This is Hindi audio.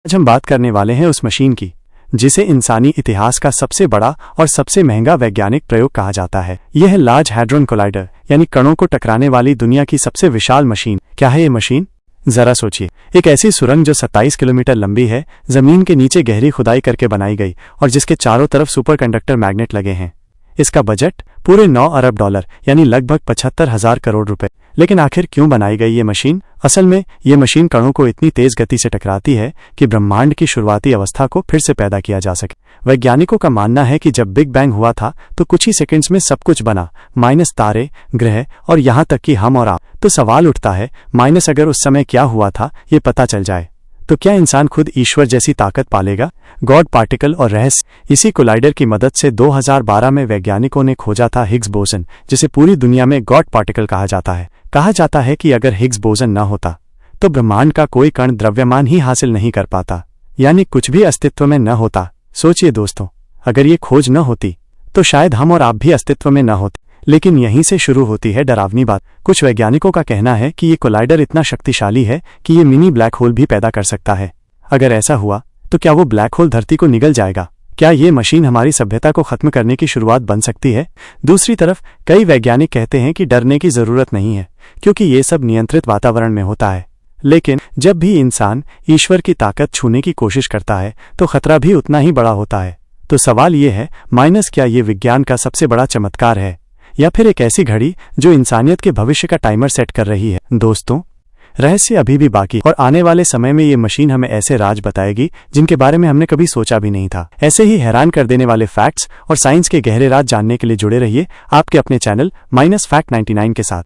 आज हम बात करने वाले हैं उस मशीन की जिसे इंसानी इतिहास का सबसे बड़ा और सबसे महंगा वैज्ञानिक प्रयोग कहा जाता है। यह है लार्ज हैड्रॉन कोलाइडर, यानी कणों को टकराने वाली दुनिया की सबसे विशाल मशीन। क्या है ये मशीन? जरा सोचिए, एक ऐसी सुरंग जो 27 किलोमीटर लंबी है, जमीन के नीचे गहरी खुदाई करके बनाई गई और जिसके चारों तरफ सुपरकंडक्टर मैग्नेट लगे हैं। इसका बजट पूरे 9 अरब डॉलर यानी लगभग 75,000 करोड़ रुपए। लेकिन आखिर क्यों बनाई गई ये मशीन? असल में ये मशीन कणों को इतनी तेज गति से टकराती है कि ब्रह्मांड की शुरुआती अवस्था को फिर से पैदा किया जा सके। वैज्ञानिकों का मानना है कि जब बिग बैंग हुआ था तो कुछ ही सेकंड्स में सब कुछ बना, माइनस तारे, ग्रह और यहाँ तक कि हम और आप। तो सवाल उठता है, माइनस अगर उस समय क्या हुआ था ये पता चल जाए तो क्या इंसान खुद ईश्वर जैसी ताकत पालेगा? गॉड पार्टिकल और रहस्य। इसी कोलाइडर की मदद से 2012 में वैज्ञानिकों ने खोजा था हिग्स बोसन, जिसे पूरी दुनिया में गॉड पार्टिकल कहा जाता है। कहा जाता है कि अगर हिग्स बोसन न होता तो ब्रह्मांड का कोई कण द्रव्यमान ही हासिल नहीं कर पाता, यानी कुछ भी अस्तित्व में न होता। सोचिए दोस्तों, अगर ये खोज न होती तो शायद हम और आप भी अस्तित्व में न होते। लेकिन यहीं से शुरू होती है डरावनी बात। कुछ वैज्ञानिकों का कहना है कि ये कोलाइडर इतना शक्तिशाली है कि ये मिनी ब्लैक होल भी पैदा कर सकता है। अगर ऐसा हुआ तो क्या वो ब्लैक होल धरती को निगल जाएगा? क्या ये मशीन हमारी सभ्यता को खत्म करने की शुरुआत बन सकती है? दूसरी तरफ कई वैज्ञानिक कहते हैं कि डरने की जरूरत नहीं है, क्योंकि ये सब नियंत्रित वातावरण में होता है। लेकिन जब भी इंसान ईश्वर की ताकत छूने की कोशिश करता है तो खतरा भी उतना ही बड़ा होता है। तो सवाल ये है, माइनस क्या ये विज्ञान का सबसे बड़ा चमत्कार है या फिर एक ऐसी घड़ी जो इंसानियत के भविष्य का टाइमर सेट कर रही है? दोस्तों, रहस्य अभी भी बाकी और आने वाले समय में ये मशीन हमें ऐसे राज बताएगी जिनके बारे में हमने कभी सोचा भी नहीं था। ऐसे ही हैरान कर देने वाले फैक्ट्स और साइंस के गहरे राज जानने के लिए जुड़े रहिए आपके अपने चैनल -Fact 99 के साथ।